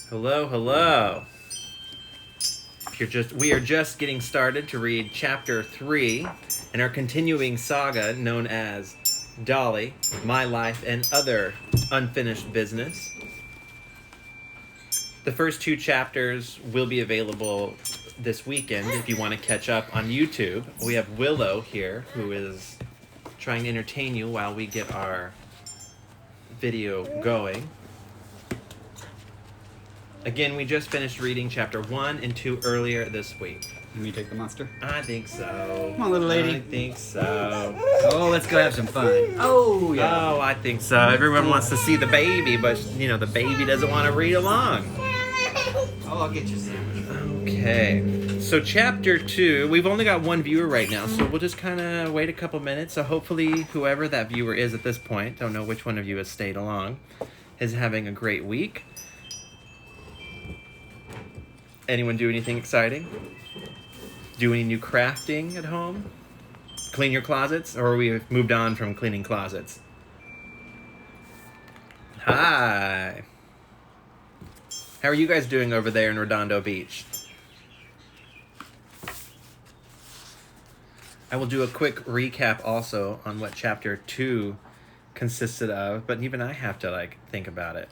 Hello, hello. We are just getting started to read chapter 3 in our continuing saga known as Dolly, My Life, and Other Unfinished Business. The first two chapters will be available this weekend if you want to catch up on YouTube. We have Willow here who is trying to entertain you while we get our video going. Again, we just finished reading chapter 1 and 2 earlier this week. Can we take the monster? I think so. Come on, little lady. I think so. Oh, let's go have some fun. Oh, yeah. Oh, I think so. Everyone wants to see the baby, but, the baby doesn't want to read along. Oh, I'll get you a sandwich. Okay. So chapter 2, we've only got one viewer right now, so we'll just kind of wait a couple minutes. So hopefully whoever that viewer is at this point, don't know which one of you has stayed along, is having a great week. Anyone do anything exciting? Do any new crafting at home? Clean your closets? Or we've moved on from cleaning closets? Hi! How are you guys doing over there in Redondo Beach? I will do a quick recap also on what chapter 2 consisted of, but even I have to think about it.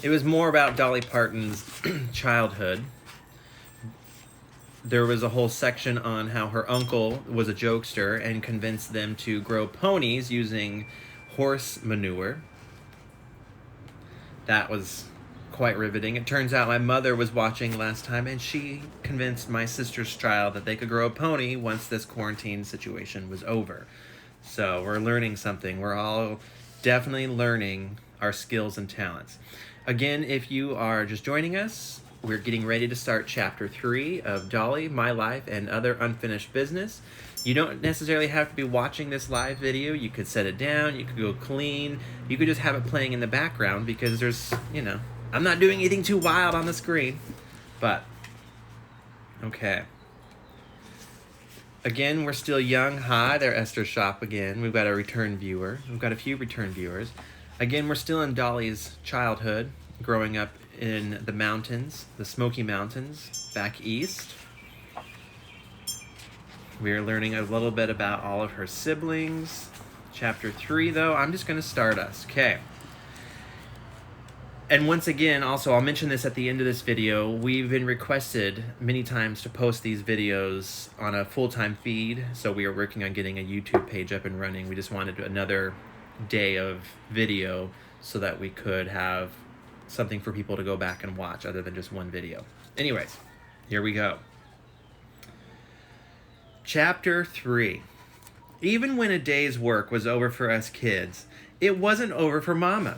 It was more about Dolly Parton's childhood. There was a whole section on how her uncle was a jokester and convinced them to grow ponies using horse manure. That was quite riveting. It turns out my mother was watching last time and she convinced my sister's child that they could grow a pony once this quarantine situation was over. So we're learning something. We're all definitely learning our skills and talents. Again, if you are just joining us, we're getting ready to start chapter 3 of Dolly, My Life, and Other Unfinished Business. You don't necessarily have to be watching this live video. You could set it down, you could go clean, you could just have it playing in the background because there's, I'm not doing anything too wild on the screen. But, okay. Again, we're still young. Hi there, Esther Shop again. We've got a return viewer. We've got a few return viewers. Again, we're still in Dolly's childhood, growing up in the mountains, the Smoky Mountains, back east. We're learning a little bit about all of her siblings. Chapter 3, though, I'm just going to start us. Okay. And once again, also, I'll mention this at the end of this video, we've been requested many times to post these videos on a full-time feed, so we are working on getting a YouTube page up and running. We just wanted another day of video so that we could have something for people to go back and watch other than just one video. Anyways, here we go. Chapter 3. Even when a day's work was over for us kids, it wasn't over for Mama.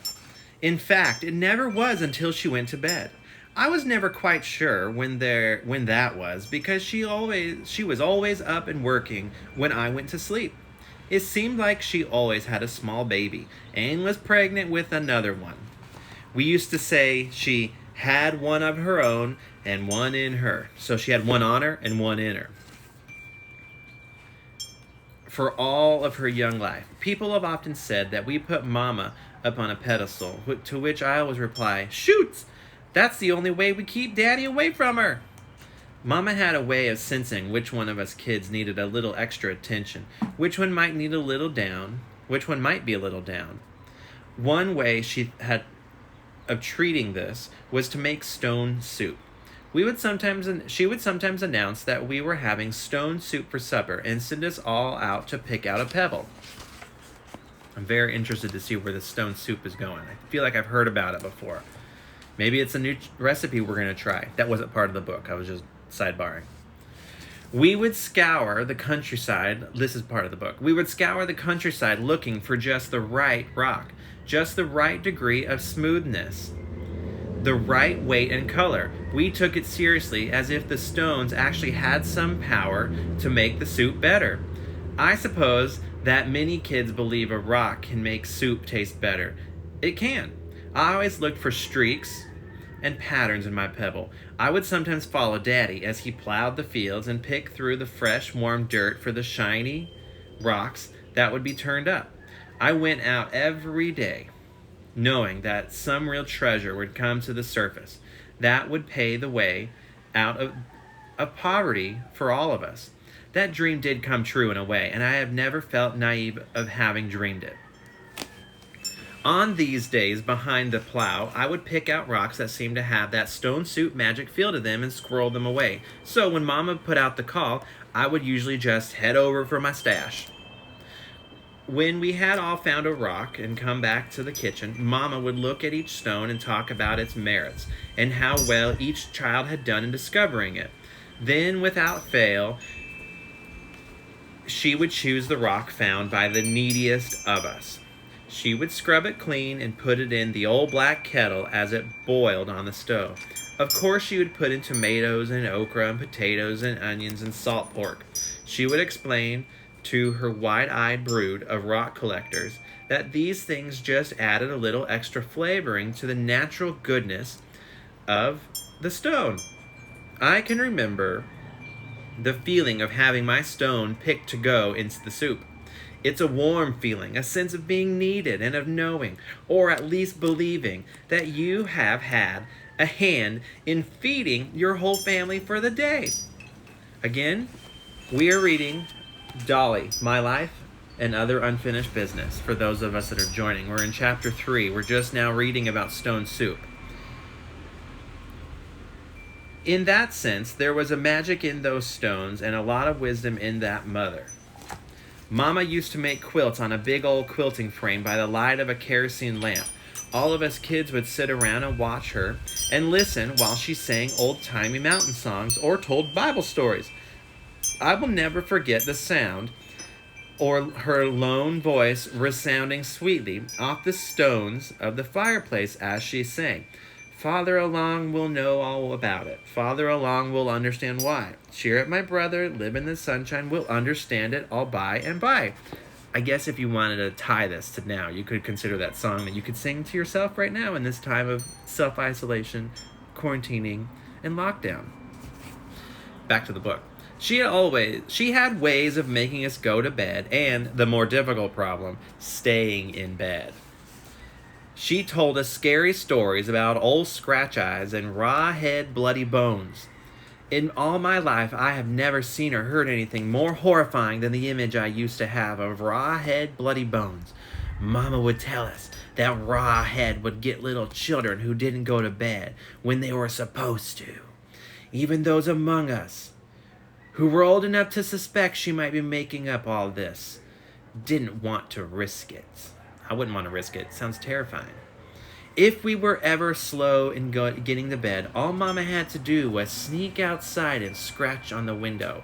In fact, it never was until she went to bed. I was never quite sure when that was because she was always up and working when I went to sleep. It seemed like she always had a small baby and was pregnant with another one. We used to say she had one of her own and one in her. So she had one on her and one in her. For all of her young life, people have often said that we put Mama up on a pedestal, to which I always reply, "Shoots! That's the only way we keep Daddy away from her." Mama had a way of sensing which one of us kids needed a little extra attention, which one might need a little down, which one might be a little down. One way she had of treating this was to make stone soup. She would sometimes announce that we were having stone soup for supper and send us all out to pick out a pebble. I'm very interested to see where the stone soup is going. I feel like I've heard about it before. Maybe it's a new recipe we're going to try. That wasn't part of the book. I was just sidebarring. We would scour the countryside. This is part of the book. We would scour the countryside looking for just the right rock, just the right degree of smoothness, the right weight and color. We took it seriously as if the stones actually had some power to make the soup better. I suppose that many kids believe a rock can make soup taste better. It can. I always looked for streaks and patterns in my pebble. I would sometimes follow Daddy as he plowed the fields and pick through the fresh, warm dirt for the shiny rocks that would be turned up. I went out every day knowing that some real treasure would come to the surface. that would pay the way out of poverty for all of us. That dream did come true in a way, and I have never felt naive of having dreamed it. On these days behind the plow, I would pick out rocks that seemed to have that stone soup magic feel to them and squirrel them away. So when Mama put out the call, I would usually just head over for my stash. When we had all found a rock and come back to the kitchen, Mama would look at each stone and talk about its merits and how well each child had done in discovering it. Then, without fail, she would choose the rock found by the neediest of us. She would scrub it clean and put it in the old black kettle as it boiled on the stove. Of course, she would put in tomatoes and okra and potatoes and onions and salt pork. She would explain to her wide-eyed brood of rock collectors that these things just added a little extra flavoring to the natural goodness of the stone. I can remember the feeling of having my stone picked to go into the soup. It's a warm feeling, a sense of being needed and of knowing, or at least believing, that you have had a hand in feeding your whole family for the day. Again, we are reading Dolly, My Life and Other Unfinished Business. For those of us that are joining, we're in chapter 3. We're just now reading about stone soup. In that sense, there was a magic in those stones and a lot of wisdom in that mother. Mama used to make quilts on a big old quilting frame by the light of a kerosene lamp. All of us kids would sit around and watch her and listen while she sang old-timey mountain songs or told Bible stories. I will never forget the sound or her lone voice resounding sweetly off the stones of the fireplace as she sang. Farther along will know all about it. Farther along will understand why. Cheer up, my brother. Live in the sunshine. We'll understand it all by and by. I guess if you wanted to tie this to now, you could consider that song that you could sing to yourself right now in this time of self-isolation, quarantining, and lockdown. Back to the book. She had ways of making us go to bed and, the more difficult problem, staying in bed. She told us scary stories about old scratch eyes and raw head bloody bones. In all my life, I have never seen or heard anything more horrifying than the image I used to have of raw head bloody bones. Mama would tell us that raw head would get little children who didn't go to bed when they were supposed to. Even those among us who were old enough to suspect she might be making up all this didn't want to risk it. I wouldn't want to risk it. It sounds terrifying. If we were ever slow in getting to bed, all Mama had to do was sneak outside and scratch on the window.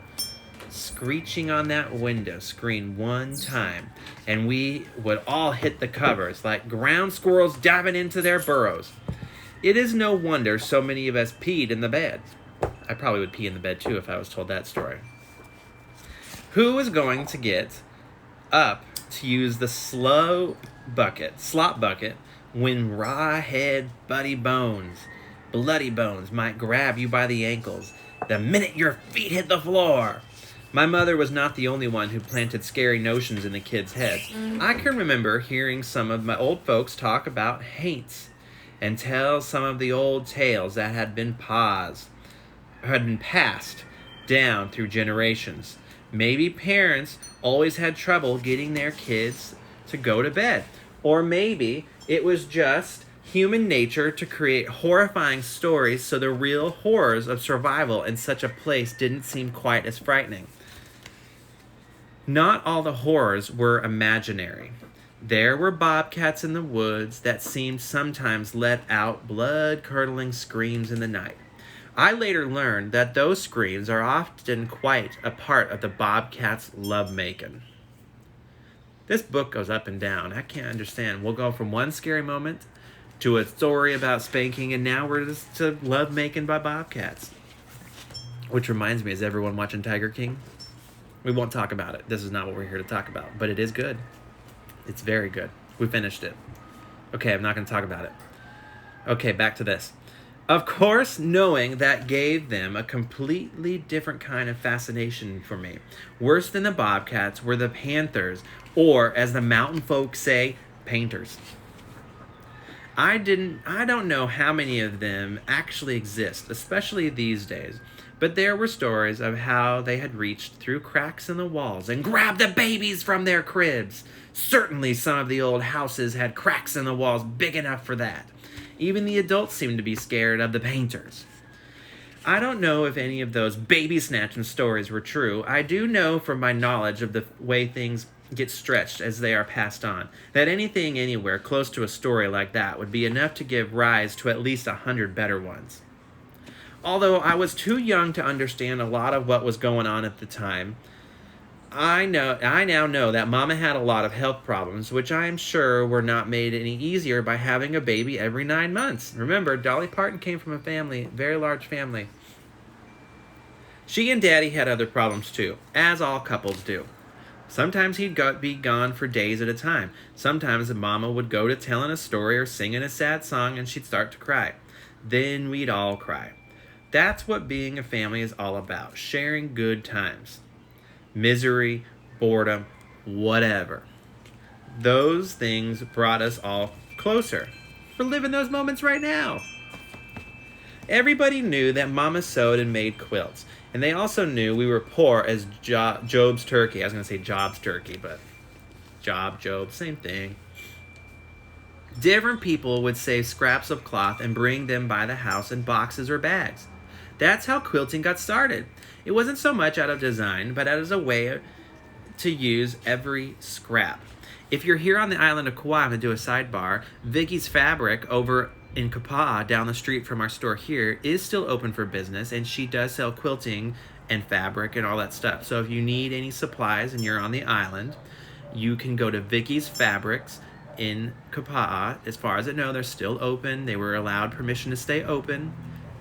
Screeching on that window screen one time, and we would all hit the covers like ground squirrels diving into their burrows. It is no wonder so many of us peed in the bed. I probably would pee in the bed too if I was told that story. Who was going to get up to use the slop bucket, when raw-head bloody bones might grab you by the ankles the minute your feet hit the floor? My mother was not the only one who planted scary notions in the kids' heads. I can remember hearing some of my old folks talk about haints and tell some of the old tales that had been passed down through generations. Maybe parents always had trouble getting their kids to go to bed. Or maybe it was just human nature to create horrifying stories so the real horrors of survival in such a place didn't seem quite as frightening. Not all the horrors were imaginary. There were bobcats in the woods that seemed sometimes let out blood-curdling screams in the night. I later learned that those screams are often quite a part of the bobcat's lovemaking. This book goes up and down. I can't understand. We'll go from one scary moment to a story about spanking, and now we're just to lovemaking by bobcats. Which reminds me, is everyone watching Tiger King? We won't talk about it. This is not what we're here to talk about, but it is good. It's very good. We finished it. Okay, I'm not going to talk about it. Okay, back to this. Of course, knowing that gave them a completely different kind of fascination for me. Worse than the bobcats were the panthers, or as the mountain folk say, painters. I don't know how many of them actually exist, especially these days. But there were stories of how they had reached through cracks in the walls and grabbed the babies from their cribs. Certainly some of the old houses had cracks in the walls big enough for that. Even the adults seemed to be scared of the painters. I don't know if any of those baby snatching stories were true. I do know from my knowledge of the way things get stretched as they are passed on, that anything anywhere close to a story like that would be enough to give rise to at least 100 better ones. Although I was too young to understand a lot of what was going on at the time, I now know that Mama had a lot of health problems, which I am sure were not made any easier by having a baby every 9 months. Remember, Dolly Parton came from a very large family. She and Daddy had other problems too, as all couples do. Sometimes he'd be gone for days at a time. Sometimes Mama would go to telling a story or singing a sad song and she'd start to cry. Then we'd all cry. That's what being a family is all about, sharing good times. Misery, boredom, whatever. Those things brought us all closer. We're living those moments right now. Everybody knew that Mama sewed and made quilts. And they also knew we were poor as Job's turkey. I was going to say Job's turkey, but Job, same thing. Different people would save scraps of cloth and bring them by the house in boxes or bags. That's how quilting got started. It wasn't so much out of design, but as a way to use every scrap. If you're here on the island of Kauai, I'm going to do a sidebar. Vicky's Fabric over in Kapaa, down the street from our store here, is still open for business, and she does sell quilting and fabric and all that stuff. So if you need any supplies and you're on the island, you can go to Vicky's Fabrics in Kapaa. As far as I know, they're still open. They were allowed permission to stay open,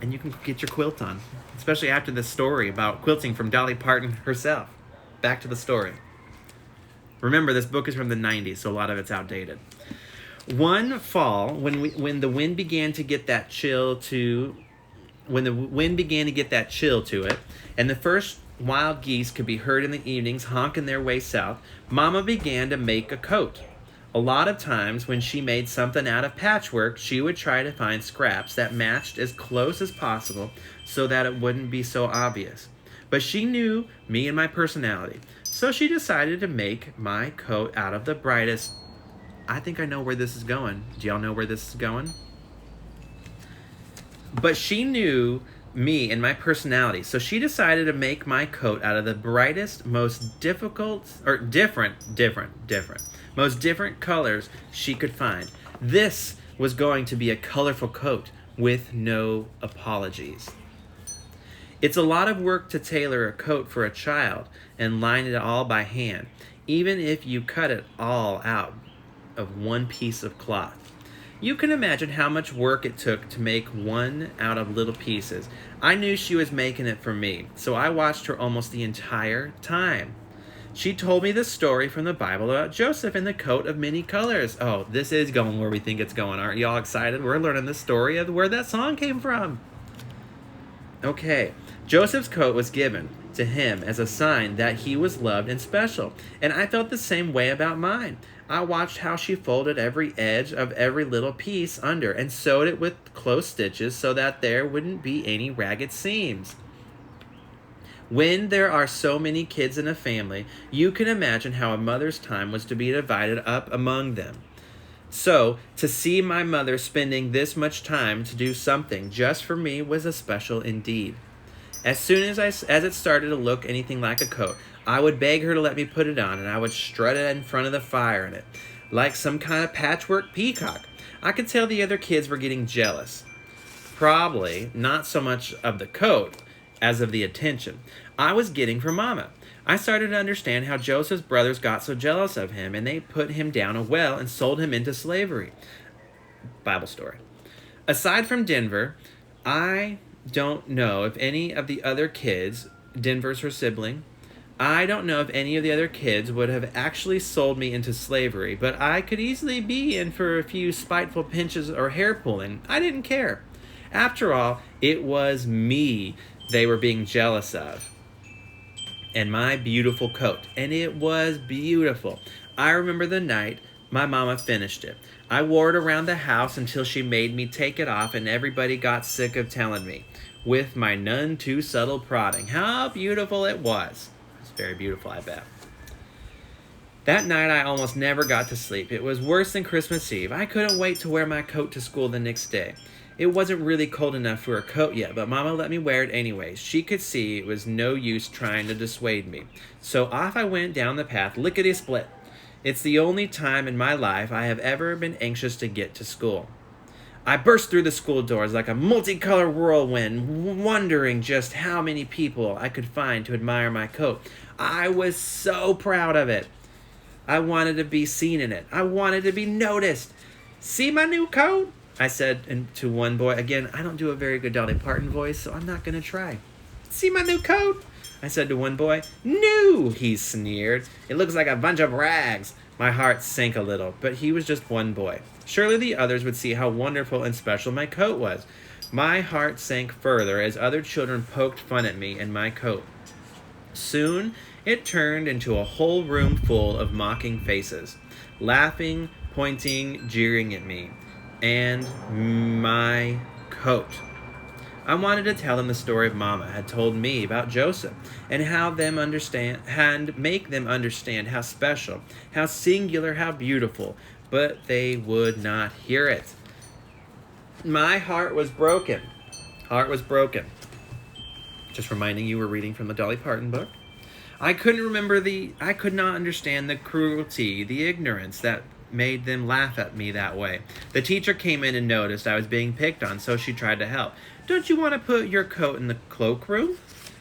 and you can get your quilt on, especially after this story about quilting from Dolly Parton herself. Back to the story. Remember, this book is from the 90's, so a lot of it's outdated. One fall, when the wind began to get that chill to it, and the first wild geese could be heard in the evenings honking their way south, Mama began to make a coat. A lot of times when she made something out of patchwork, she would try to find scraps that matched as close as possible so that it wouldn't be so obvious. But she knew me and my personality, so she decided to make my coat out of the brightest. I think I know where this is going. Do y'all know where this is going? But she knew me and my personality, so she decided to make my coat out of the brightest, most different colors she could find. This was going to be a colorful coat with no apologies. It's a lot of work to tailor a coat for a child and line it all by hand, even if you cut it all out of one piece of cloth. You can imagine how much work it took to make one out of little pieces. I knew she was making it for me, so I watched her almost the entire time. She told me the story from the Bible about Joseph and the coat of many colors. Oh, this is going where we think it's going. Aren't y'all excited? We're learning the story of where that song came from. Okay, Joseph's coat was given to him as a sign that he was loved and special, and I felt the same way about mine. I watched how she folded every edge of every little piece under and sewed it with close stitches so that there wouldn't be any ragged seams. When there are so many kids in a family, you can imagine how a mother's time was to be divided up among them. So, to see my mother spending this much time to do something just for me was a special indeed. As soon as it started to look anything like a coat, I would beg her to let me put it on, and I would strut it in front of the fire in it, like some kind of patchwork peacock. I could tell the other kids were getting jealous. Probably not so much of the coat as of the attention I was getting from Mama. I started to understand how Joseph's brothers got so jealous of him, and they put him down a well and sold him into slavery. Bible story. Aside from Denver, I don't know if any of the other kids, Denver's her sibling, I don't know if any of the other kids would have actually sold me into slavery, but I could easily be in for a few spiteful pinches or hair pulling. I didn't care. After all, it was me they were being jealous of. And my beautiful coat. And it was beautiful. I remember the night My mama finished it. I wore it around the house until she made me take it off, and everybody got sick of telling me, with my none too subtle prodding, how beautiful it was. It's very beautiful, I bet. That night I almost never got to sleep. It was worse than Christmas Eve. I couldn't wait to wear my coat to school the next day. It wasn't really cold enough for a coat yet, but Mama let me wear it anyways. She could see it was no use trying to dissuade me. So off I went down the path, lickety-split. It's the only time in my life I have ever been anxious to get to school. I burst through the school doors like a multicolored whirlwind, wondering just how many people I could find to admire my coat. I was so proud of it. I wanted to be seen in it. I wanted to be noticed. See my new coat? I said to one boy. Again, I don't do a very good Dolly Parton voice, so I'm not going to try. See my new coat? I said to one boy. New, he sneered. It looks like a bunch of rags. My heart sank a little, but he was just one boy. Surely the others would see how wonderful and special my coat was. My heart sank further as other children poked fun at me and my coat. Soon, it turned into a whole room full of mocking faces, laughing, pointing, jeering at me, and my coat. I wanted to tell them the story of Mama had told me about Joseph, and how them understand and make them understand how special, how singular, how beautiful, but they would not hear it. My heart was broken. Heart was broken. Just reminding you, we're reading from the Dolly Parton book. I could not understand the cruelty, the ignorance that made them laugh at me that way. The teacher came in and noticed I was being picked on, so she tried to help. Don't you want to put your coat in the cloakroom?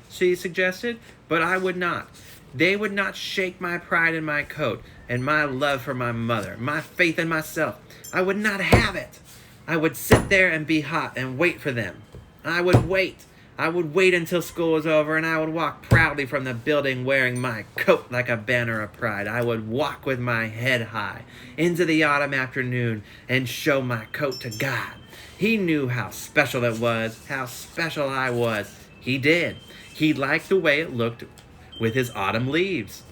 She suggested, but I would not. They would not shake my pride in my coat and my love for my mother, my faith in myself. I would not have it. I would sit there and be hot and wait for them. I would wait. I would wait until school was over, and I would walk proudly from the building wearing my coat like a banner of pride. I would walk with my head high into the autumn afternoon and show my coat to God. He knew how special it was, how special I was. He did. He liked the way it looked with his autumn leaves.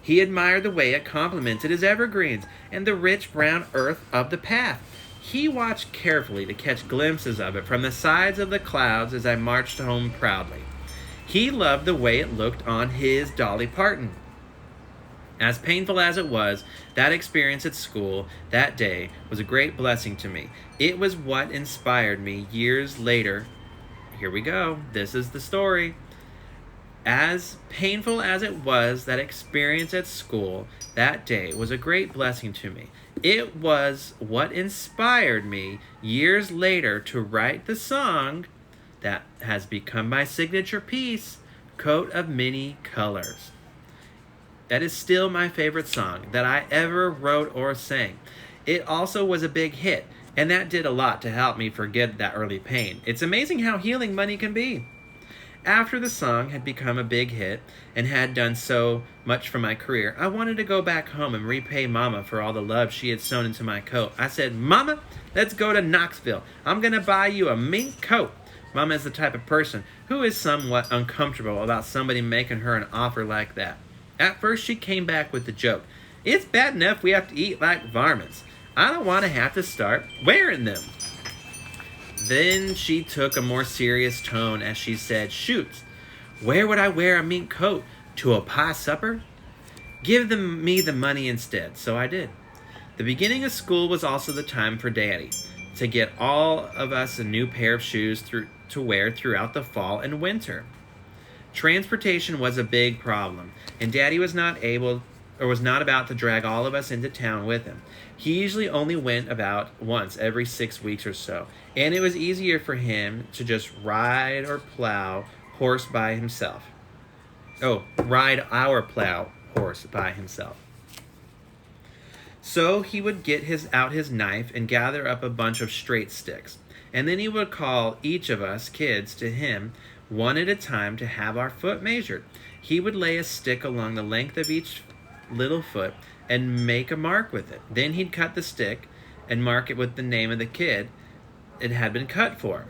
He admired the way it complemented his evergreens and the rich brown earth of the path. He watched carefully to catch glimpses of it from the sides of the clouds as I marched home proudly. He loved the way it looked on his Dolly Parton. As painful as it was, that experience at school that day was a great blessing to me. It was what inspired me years later. Here we go. This is the story. As painful as it was, that experience at school that day was a great blessing to me. It was what inspired me years later to write the song that has become my signature piece, Coat of Many Colors. That is still my favorite song that I ever wrote or sang. It also was a big hit, and that did a lot to help me forget that early pain. It's amazing how healing money can be. After the song had become a big hit and had done so much for my career, I wanted to go back home and repay Mama for all the love she had sown into my coat. I said, Mama, let's go to Knoxville. I'm going to buy you a mink coat. Mama is the type of person who is somewhat uncomfortable about somebody making her an offer like that. At first, she came back with the joke. It's bad enough we have to eat like varmints. I don't want to have to start wearing them. Then she took a more serious tone as she said, Shoot, where would I wear a mink coat? To a pie supper? Give me the money instead. So I did. The beginning of school was also the time for Daddy to get all of us a new pair of shoes to wear throughout the fall and winter. Transportation was a big problem, and Daddy was not about to drag all of us into town with him. He usually only went about once every 6 weeks or so, and it was easier for him to just ride our plow horse by himself. So he would get out his knife and gather up a bunch of straight sticks, and then he would call each of us kids to him one at a time to have our foot measured. He would lay a stick along the length of each little foot and make a mark with it. Then he'd cut the stick and mark it with the name of the kid it had been cut for.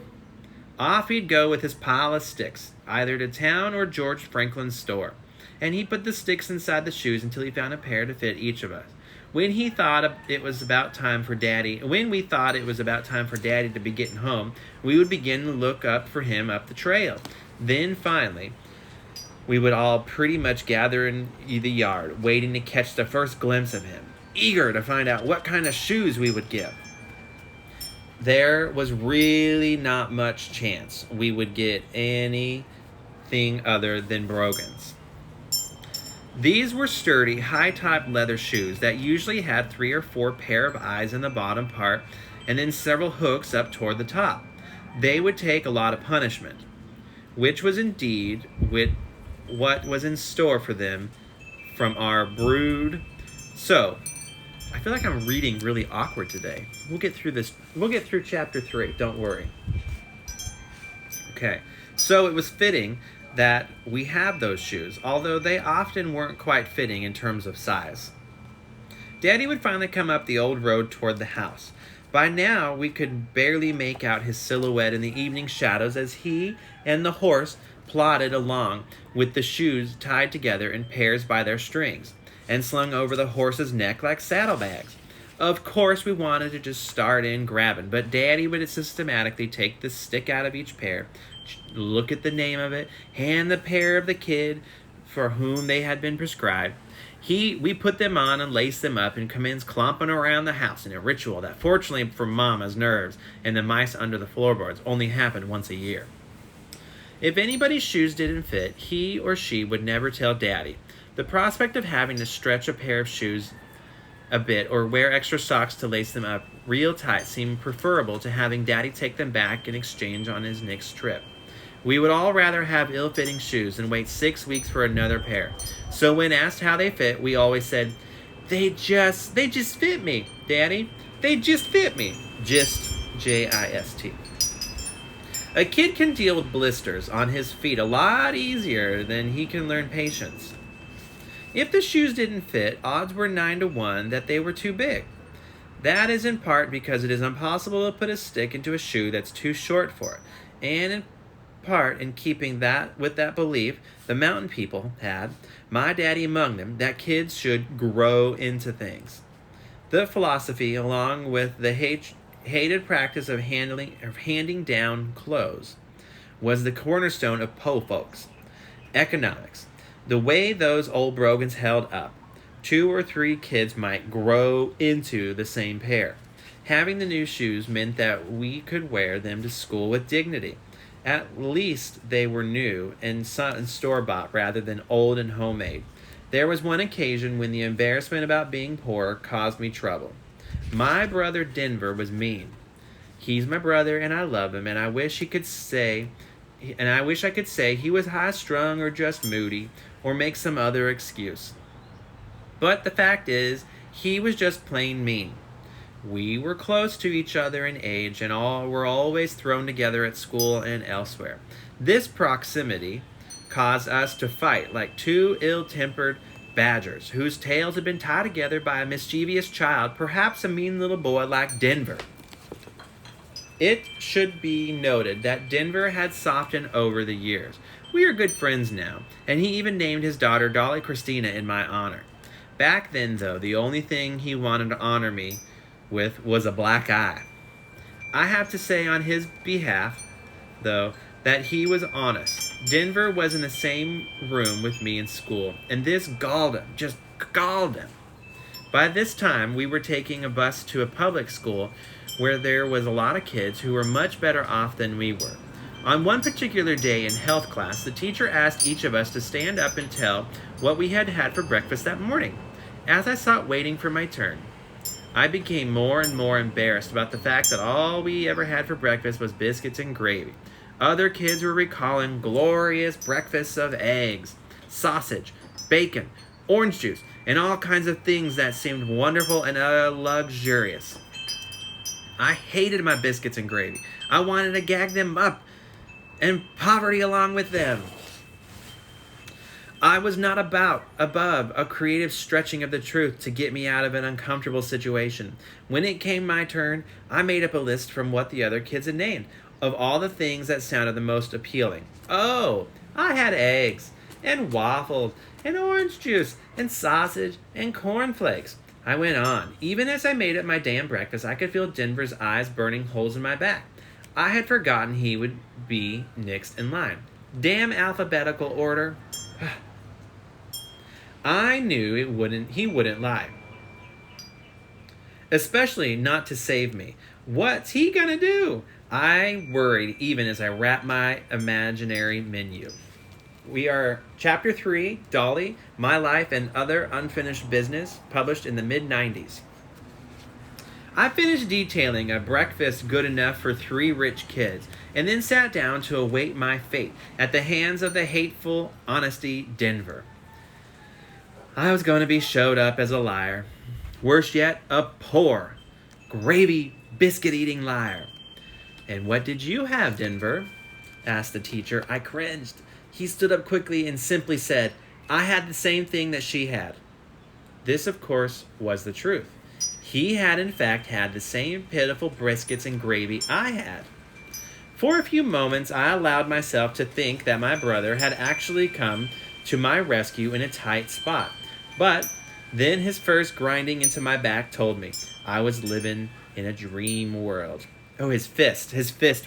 Off he'd go with his pile of sticks, either to town or George Franklin's store, and he'd put the sticks inside the shoes until he found a pair to fit each of us. When we thought it was about time for Daddy to be getting home, we would begin to look up for him up the trail. Then finally, we would all pretty much gather in the yard, waiting to catch the first glimpse of him, eager to find out what kind of shoes we would give. There was really not much chance we would get anything other than brogans. These were sturdy, high-top leather shoes that usually had 3 or 4 pair of eyes in the bottom part and then several hooks up toward the top. They would take a lot of punishment, which was indeed what was in store for them from our brood. So, I feel like I'm reading really awkward today. We'll get through this. We'll get through chapter 3. Don't worry. Okay. So it was fitting that we have those shoes, although they often weren't quite fitting in terms of size. Daddy would finally come up the old road toward the house. By now, we could barely make out his silhouette in the evening shadows as he and the horse plodded along with the shoes tied together in pairs by their strings and slung over the horse's neck like saddlebags. Of course, we wanted to just start in grabbing, but Daddy would systematically take the stick out of each pair, look at the name of it, hand the pair of the kid for whom they had been prescribed. We put them on and laced them up and commenced clomping around the house in a ritual that, fortunately for Mama's nerves and the mice under the floorboards, only happened once a year. If anybody's shoes didn't fit, he or she would never tell Daddy. The prospect of having to stretch a pair of shoes a bit or wear extra socks to lace them up real tight seemed preferable to having Daddy take them back in exchange on his next trip. We would all rather have ill-fitting shoes than wait 6 weeks for another pair. So when asked how they fit, we always said, They just fit me, Daddy. They just fit me. Just, J-I-S-T. A kid can deal with blisters on his feet a lot easier than he can learn patience. If the shoes didn't fit, odds were 9 to 1 that they were too big. That is in part because it is impossible to put a stick into a shoe that's too short for it, and in part in keeping with that belief the mountain people had, my daddy among them, that kids should grow into things. The philosophy, along with the hated practice of handing down clothes, was the cornerstone of po folks. Economics. The way those old brogans held up, 2 or 3 kids might grow into the same pair. Having the new shoes meant that we could wear them to school with dignity. At least they were new and store-bought rather than old and homemade. There was one occasion when the embarrassment about being poor caused me trouble. My brother Denver was mean. He's my brother and I love him, and I wish I could say he was high-strung or just moody or make some other excuse. But the fact is, he was just plain mean. We were close to each other in age and were always thrown together at school and elsewhere. This proximity caused us to fight like 2 ill-tempered badgers whose tails had been tied together by a mischievous child, perhaps a mean little boy like Denver. It should be noted that Denver had softened over the years. We are good friends now, and he even named his daughter Dolly Christina in my honor. Back then, though, the only thing he wanted to honor me with was a black eye. I have to say on his behalf, though, that he was honest. Denver was in the same room with me in school, and this galled him, just galled him. By this time, we were taking a bus to a public school where there was a lot of kids who were much better off than we were. On one particular day in health class, the teacher asked each of us to stand up and tell what we had had for breakfast that morning. As I sat waiting for my turn, I became more and more embarrassed about the fact that all we ever had for breakfast was biscuits and gravy. Other kids were recalling glorious breakfasts of eggs, sausage, bacon, orange juice, and all kinds of things that seemed wonderful and luxurious. I hated my biscuits and gravy. I wanted to gag them up and poverty along with them. I was not above a creative stretching of the truth to get me out of an uncomfortable situation. When it came my turn, I made up a list from what the other kids had named of all the things that sounded the most appealing. Oh, I had eggs and waffles and orange juice and sausage and cornflakes. I went on. Even as I made up my damn breakfast, I could feel Denver's eyes burning holes in my back. I had forgotten he would be next in line. Damn alphabetical order. I knew he wouldn't lie. Especially not to save me. What's he gonna do? I worried even as I wrapped my imaginary menu. We are Chapter 3, Dolly, My Life and Other Unfinished Business, published in the mid-90s. I finished detailing a breakfast good enough for 3 rich kids, and then sat down to await my fate at the hands of the hateful Honesty Denver. I was going to be showed up as a liar. Worse yet, a poor, gravy, biscuit-eating liar. And what did you have, Denver? Asked the teacher. I cringed. He stood up quickly and simply said, I had the same thing that she had. This, of course, was the truth. He had, in fact, had the same pitiful briskets and gravy I had. For a few moments, I allowed myself to think that my brother had actually come to my rescue in a tight spot. But then his first grinding into my back told me I was living in a dream world. Oh, his fist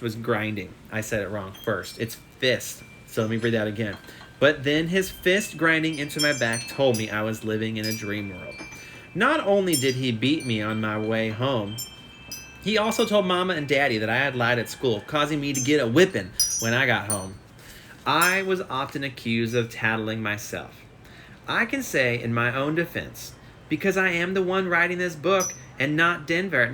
was grinding. I said it wrong first. It's fist. So let me read that again. But then his fist grinding into my back told me I was living in a dream world. Not only did he beat me on my way home, he also told Mama and Daddy that I had lied at school, causing me to get a whipping when I got home. I was often accused of tattling myself. I can say in my own defense, because I am the one writing this book and not Denver,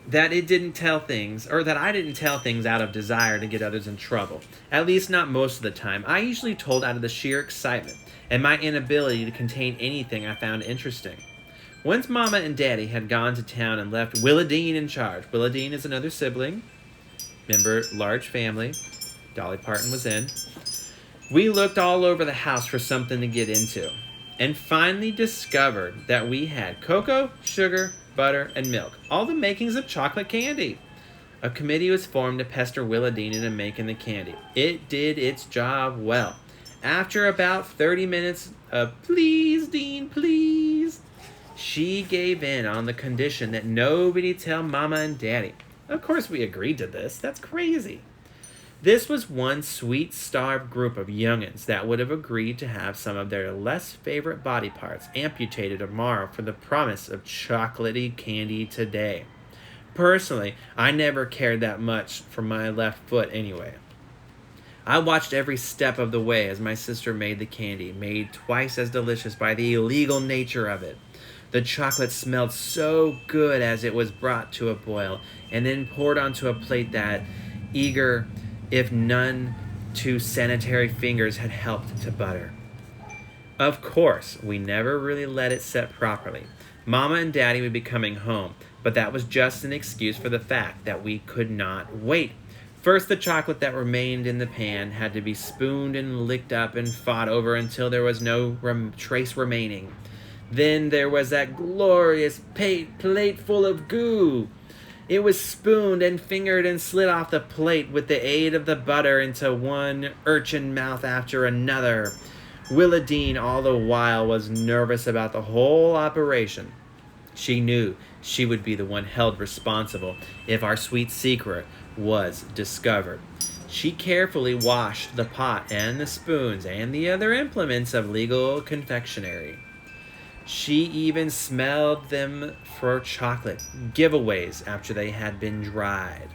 that I didn't tell things out of desire to get others in trouble. At least not most of the time. I usually told out of the sheer excitement and my inability to contain anything I found interesting. Once Mama and Daddy had gone to town and left Willadine in charge. Willadine is another sibling. Remember, large family. Dolly Parton was in. We looked all over the house for something to get into, and finally discovered that we had cocoa, sugar, butter, and milk, all the makings of chocolate candy. A committee was formed to pester Willadine into making the candy. It did its job well. After about 30 minutes of, please, Dean, please, she gave in on the condition that nobody tell Mama and Daddy. Of course we agreed to this. That's crazy. This was one sweet-starved group of young'uns that would have agreed to have some of their less favorite body parts amputated tomorrow for the promise of chocolatey candy today. Personally, I never cared that much for my left foot anyway. I watched every step of the way as my sister made the candy, made twice as delicious by the illegal nature of it. The chocolate smelled so good as it was brought to a boil and then poured onto a plate that eager, if none too sanitary fingers had helped to butter. Of course, we never really let it set properly. Mama and Daddy would be coming home, but that was just an excuse for the fact that we could not wait. First, the chocolate that remained in the pan had to be spooned and licked up and fought over until there was no trace remaining. Then there was that glorious plate full of goo. It was spooned and fingered and slid off the plate with the aid of the butter into one urchin mouth after another. Willadine all the while was nervous about the whole operation. She knew she would be the one held responsible if our sweet secret was discovered. She carefully washed the pot and the spoons and the other implements of legal confectionery. She even smelled them for chocolate giveaways after they had been dried.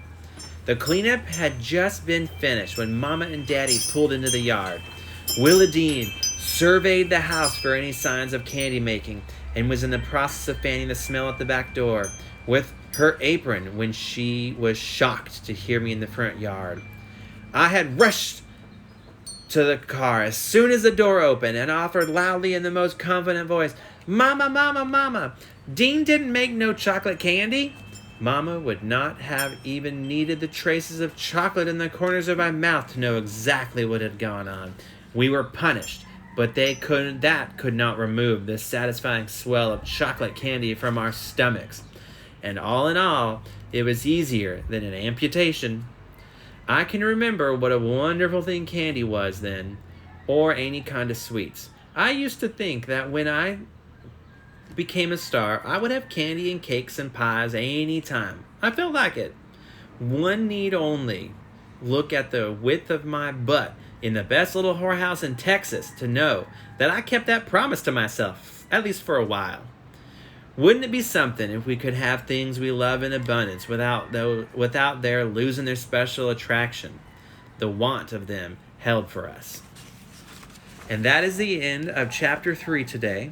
The cleanup had just been finished when Mama and Daddy pulled into the yard. Willadine surveyed the house for any signs of candy making and was in the process of fanning the smell at the back door with her apron when she was shocked to hear me in the front yard. I had rushed to the car as soon as the door opened and offered loudly in the most confident voice, "Mama, Mama, Mama, Dean didn't make no chocolate candy." Mama would not have even needed the traces of chocolate in the corners of my mouth to know exactly what had gone on. We were punished, but that could not remove the satisfying swell of chocolate candy from our stomachs. And all in all, it was easier than an amputation. I can remember what a wonderful thing candy was then, or any kind of sweets. I used to think that when I became a star, I would have candy and cakes and pies any time I felt like it. One need only look at the width of my butt in the best little whorehouse in Texas to know that I kept that promise to myself, at least for a while. Wouldn't it be something if we could have things we love in abundance without their losing their special attraction, the want of them held for us? And that is the end of chapter 3 today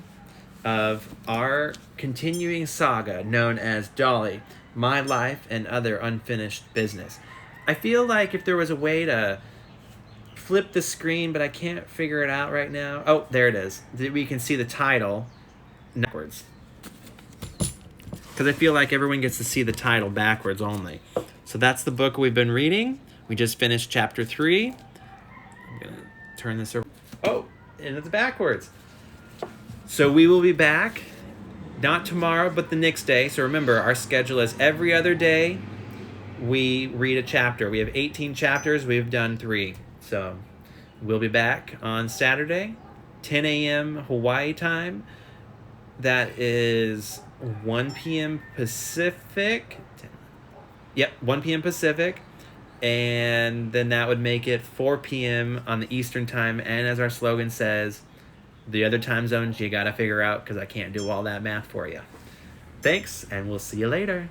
of our continuing saga known as Dolly, My Life and Other Unfinished Business. I feel like if there was a way to flip the screen, but I can't figure it out right now. Oh, there it is. We can see the title backwards. Because I feel like everyone gets to see the title backwards only. So that's the book we've been reading. We just finished chapter 3. I'm going to turn this over. Oh, and it's backwards. So we will be back, not tomorrow, but the next day. So remember, our schedule is every other day we read a chapter. We have 18 chapters. We've done 3. So we'll be back on Saturday, 10 a.m. Hawaii time. That is 1 p.m. Pacific. Yep, 1 p.m. Pacific. And then that would make it 4 p.m. on the Eastern time. And as our slogan says, the other time zones you got to figure out because I can't do all that math for you. Thanks, and we'll see you later.